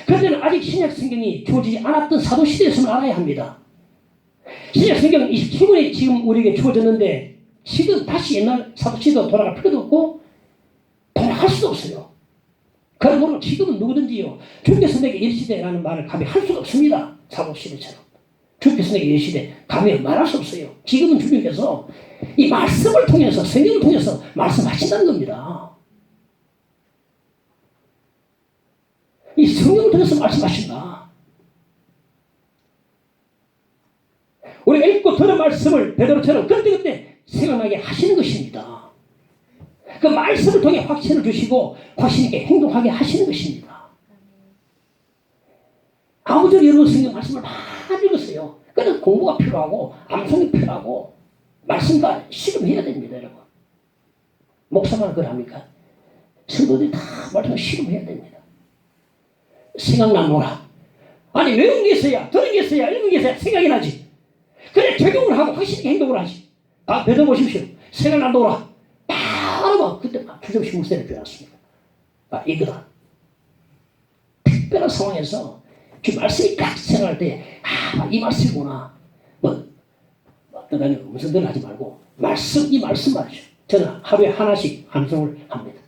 그때는 아직 신약 성경이 주어지지 않았던 사도시대였음을 알아야 합니다. 신약 성경 27권이 지금 우리에게 주어졌는데 지금 다시 옛날 사도시대로 돌아갈 필요도 없고 돌아갈 수도 없어요. 그러므로 지금은 누구든지요 주께서 내게 이르시되라는 말을 감히 할 수가 없습니다. 사도시대처럼 주께서 내게 이르시되 감히 말할 수 없어요. 지금은 주님께서 이 말씀을 통해서 성경을 통해서 말씀하신다는 겁니다. 이 성경을 통해서 말씀하신다. 우리가 읽고 들은 말씀을 베드로처럼 그때그때 생각나게 하시는 것입니다. 그 말씀을 통해 확신을 주시고 확신 있게 행동하게 하시는 것입니다. 아무쪼록 여러분 성경 말씀을 많이 읽었어요. 그래서 공부가 필요하고 암송이 필요하고 말씀과 실험해야 됩니다. 여러분. 목사만 그걸 합니까? 성도들이 다 말씀을 실험해야 됩니다. 생각나노라. 아니 외운 게 있어야 들은 게 있어야 읽은 게 있어야 생각이 나지. 그래 적용을 하고 확실히 행동을 하지. 다 배워보십시오. 생각나노라. 바로 그때 막 주정식 목사를 배웠습니다. 이거다. 특별한 상황에서 그 말씀이 딱 생각할 때 이 말씀이구나. 어떤 무슨 들 하지 말고 이 말씀 말이죠. 저는 하루에 하나씩 암송을 합니다.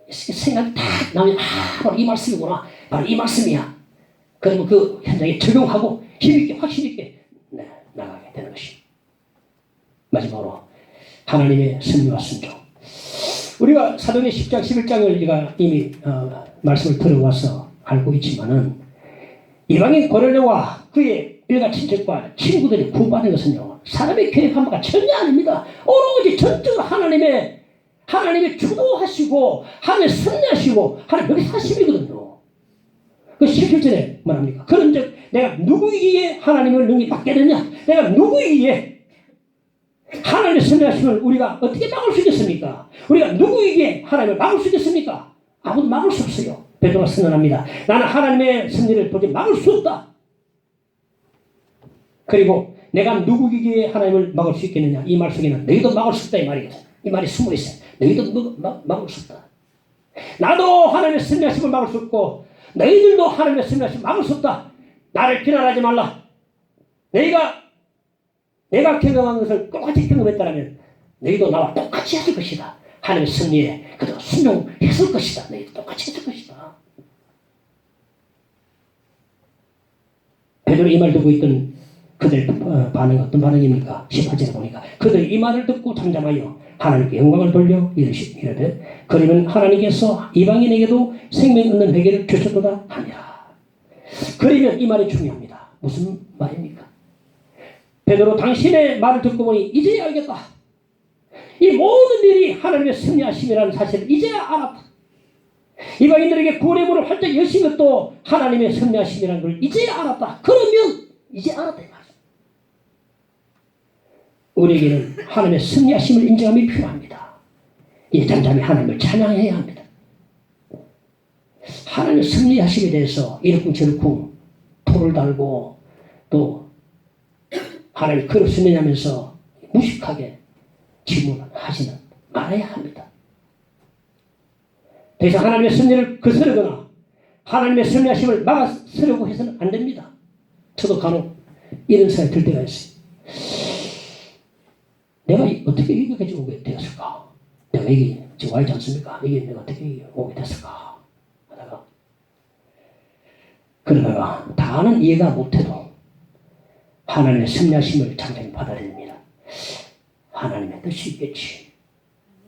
생각이 딱 나면 바로 이 말씀이구나. 바로 이 말씀이야. 그러면 그 현장에 적용하고 힘있게 확신있게 나가게 되는 것입니다. 마지막으로 하나님의 섭리와 순종. 우리가 사도행전 10장 11장을 우리가 이미 말씀을 들어와서 알고 있지만은 이방인 고넬료와 그의 일가 친척과 친구들이 구원받은 것은요 사람의 계획한 바가 전혀 아닙니다. 오로지 전적으로 하나님의 주도하시고 하나님의 섭리하시고 하나님의 역사하심이거든요. 그 17절에 뭐랍니까? 그런즉 내가 누구이기에 하나님을 능히 받게 되냐? 내가 누구이기에 하나님의 섭리하심을 우리가 어떻게 막을 수 있겠습니까? 우리가 누구이기에 하나님을 막을 수 있겠습니까? 아무도 막을 수 없어요. 베드로가 선언합니다. 나는 하나님의 섭리를 도저히 막을 수 없다. 그리고 내가 누구이기에 하나님을 막을 수 있겠느냐? 이 말 속에는 너희도 막을 수 없다 이 말이거든. 이 말이 숨어 있어요. 너희도 막을 수 없다. 나도 하나님의 섭리하심을 막을 수 없고 너희들도 하나님의 섭리하심을 막을 수 없다. 나를 비난하지 말라. 내가 경험한 것을 똑같이 경험했다면 너희도 나와 똑같이 했을 것이다. 하나님의 섭리에 그도 순종했을 것이다. 너희도 똑같이 했을 것이다. 베드로 이 말 듣고 있던 그들 반응은 어떤 반응입니까? 18절에 보니까 그들이 이 말을 듣고 잠잠하여 하나님께 영광을 돌려 이르되 그러면 하나님께서 이방인에게도 생명 있는 회개를 주셨도다 하니라. 그러면 이 말이 중요합니다. 무슨 말입니까? 베드로 당신의 말을 듣고 보니 이제야 알겠다. 이 모든 일이 하나님의 섭리하심이라는 사실을 이제야 알았다. 이방인들에게 구원의 문을 활짝 여신 것도 하나님의 섭리하심이라는 걸 이제야 알았다. 그러면 이제 알았다 이 말이야. 우리에게는 하나님의 섭리하심을 인정함이 필요합니다. 이 잠잠히 하나님을 찬양해야 합니다. 하나님의 섭리하심에 대해서 이렇쿵 저렇쿵 토를 달고 또 하나님 그렇습니다면서 무식하게 질문하지는 말아야 합니다. 더 이상 하나님의 섭리를 거스르거나 하나님의 섭리하심을 막아서려고 해서는 안 됩니다. 저도 간혹 이런 생각이 들 때가 있어요. 내가 어떻게 여기까지 오게 되었을까? 내가 여기 지금 와 있지 않습니까? 이게 내가 어떻게 오게 됐을까? 하다가 그러다가 다는 이해가 못해도 하나님의 섭리하심을 잠깐 받아들입니다. 하나님의 뜻이 있겠지.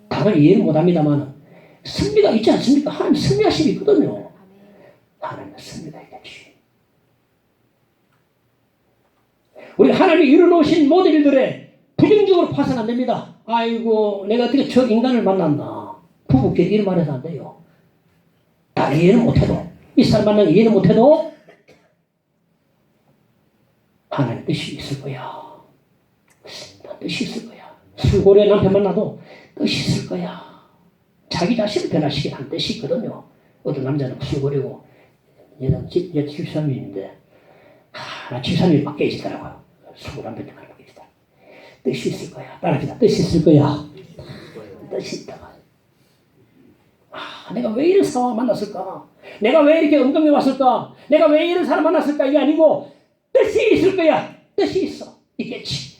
다는 이해를 못합니다만 섭리가 있지 않습니까? 하나님 섭리하심이 있거든요. 하나님의 섭리가 있겠지. 우리 하나님이 이루어놓으신 모든 일들에 부정적으로 봐서는 안 됩니다. 아이고 내가 어떻게 저 인간을 만났나. 부부끼리 이런 말해서 안 돼요. 다 이해는 못해도 이 사람 만나면 이해는 못해도 하나님의 뜻이 있을 거야. 뜻이 있을 거야. 술고래 남편 만나도 뜻이 있을 거야. 자기 자신을 변화시키는 한 뜻이 있거든요. 어떤 남자는 술고래고 얘는 집사님인데 나 집사님이 막 깨지더라고요. 술고래 남편 때문에 막 깨지더라고요. 뜻이 있을 거야. 따라합시다. 뜻이 있을 거야. 뜻이 있다. 내가 왜 이런 상황을 만났을까? 내가 왜 이렇게 엉덩이에 왔을까? 내가 왜 이런 사람 만났을까? 이게 아니고 뜻이 있을 거야. 뜻이 있어. 있겠지.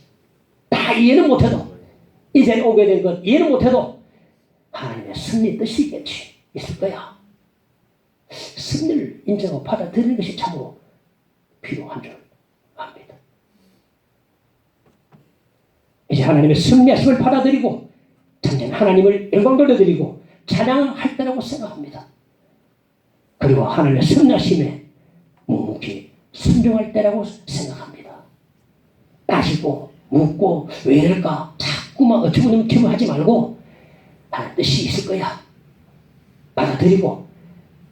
다 이해는 못해도 이제 오게 된 것 이해는 못해도 하나님의 섭리 뜻이 있겠지. 있을 거야. 섭리를 인정하고 받아들이는 것이 참으로 필요한 줄 압니다. 이제 하나님의 섭리하심을 받아들이고 참된 하나님을 영광 돌려드리고 찬양할 때라고 생각합니다. 그리고 하나님의 섭리하심에 묵묵히 순종할 때라고 생각합니다. 따지고 묻고 왜 이럴까 자꾸만 어쩌고 기분하지 말고 하나님 뜻이 있을 거야. 받아들이고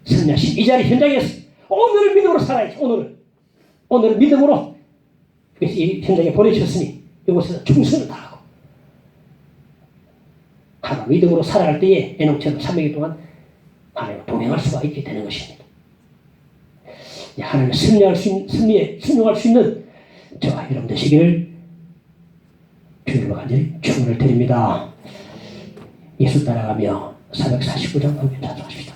섭리하심 이 자리 현장에서 오늘을 믿음으로 살아야지. 오늘을 믿음으로 그래서 이 현장에 보내주셨으니 이곳에서 충성을 다하고 하나 믿음으로 살아갈 때에 에녹처럼 300일 동안 하나님과 동행할 수가 있게 되는 것입니다. 하나님을 섭리에 순종할 수 있는 저와 여러분 되시기를 주님으로 간절히 축원을 드립니다. 예수 따라가며 449장 함께 찬송하십시다.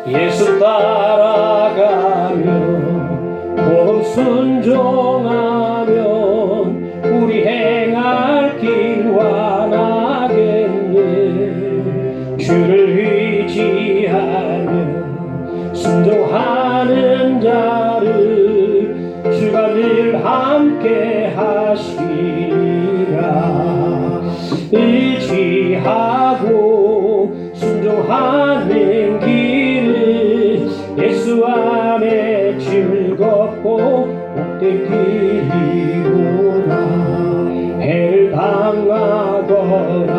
예수 따라가며 복음 순종하면 우리 행할 길 완하겠네. 주를 의지하며 순종하는 자를 주가 늘 함께 하시리라. 의지하고 순종하는 길을 예수 안에 즐겁고 복된 길이로다. 해를 당하거나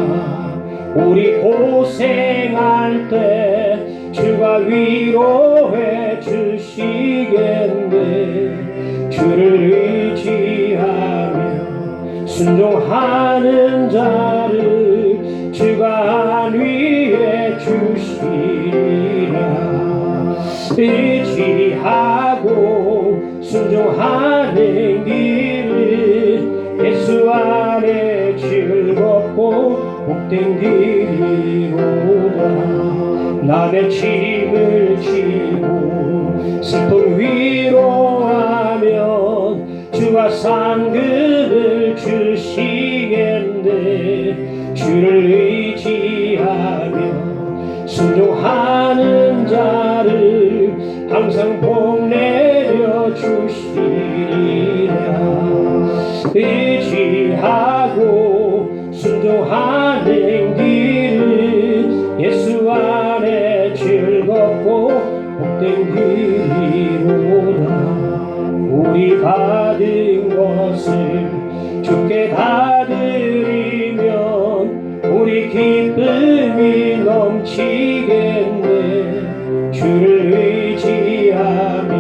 우리 고생할 때 주가 위로해 주시겠네. 주를 의지하며 순종하는 자를 주가 안위해 주시리라. 의지하고 순종하는 길을 예수 안에 즐겁고 복된 길이로다. 남의 짐을 지고 슬픔 위로하면 주가 상급을 주시겠네. 주를 의지하며 순종하는 자를 항상 복 내려 주시리라. 의지하고 순종하는 길을 예수 안에 즐겁고 복된 길이로다. 우리 받은 것을 주께 받으리면 우리 기쁨이 넘치겠네. 주를 의지하며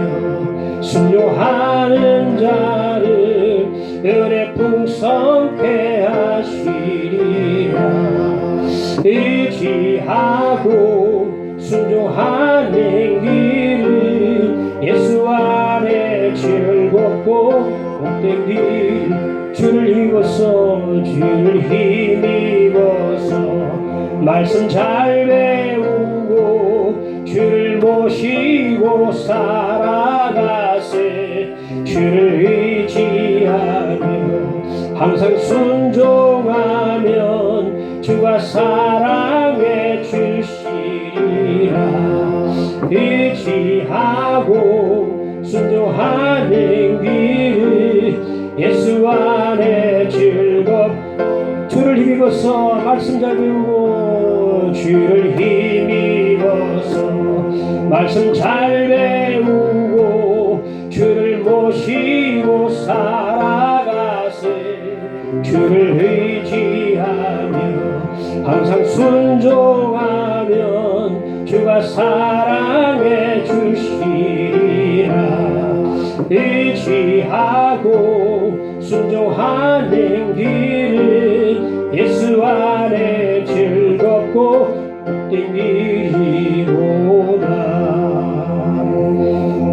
순종하는 자를 은혜 풍성케 하시리라. 의지하고 순종하는 길을 복된 길 주를 힘입어서 주를 힘입어서 말씀 잘 배우고 주를 모시고 살아가세. 주를 의지하며 항상 순종하면 주가 사랑해 주시리라. 의지하고 순종하는 길을 예수 안에 즐겁. 주를 힘입어서 말씀 잘 배우고 주를 힘입어서 말씀 잘 배우고 주를 모시고 살아가세. 주를 의지하며 항상 순종하면 주가 사랑해 주시리라. 의지하고 순종하는 길은 예수 안에 즐겁고 복된 길이로다.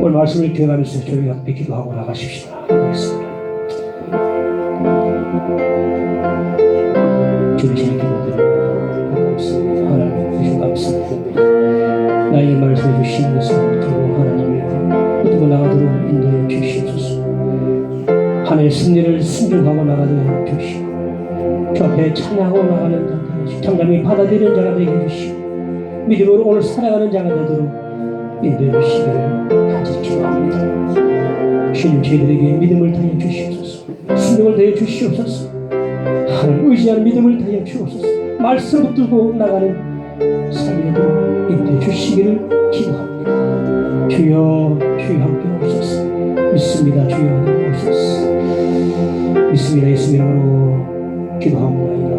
오늘 말씀을 기억하면서 저희 함께 기도하고 나가십시다. 하겠습니다. 주의 신의 기도드립니다. 고맙습니다. 하나님 감사합니다. 나의 말씀해 주신 것을 듣고 하나님이 어디고 나가도록 인도해 주시옵소서. 하나님의 승리를 순종하고 나가도록 주시고 주 앞에 찬양하고 나가는 자 되게 주시고 장담이 받아들이는 자가 되게 해주시고 믿음으로 오늘 살아가는 자가 되도록 인도해 주시기를 간절히 기도합니다. 주님 저희들에게 믿음을 더해 주시옵소서. 순종을 더해 주시옵소서. 하나님 의지하는 믿음을 더해 주옵소서. 말씀을 붙들고 나가는 삶이 되도록 인도해 주시기를 기도합니다. 주여 주여 함께 오소서. 믿습니다. 주여 함께 오소서. 믿습니다. 예수 이름으로 기도합니다.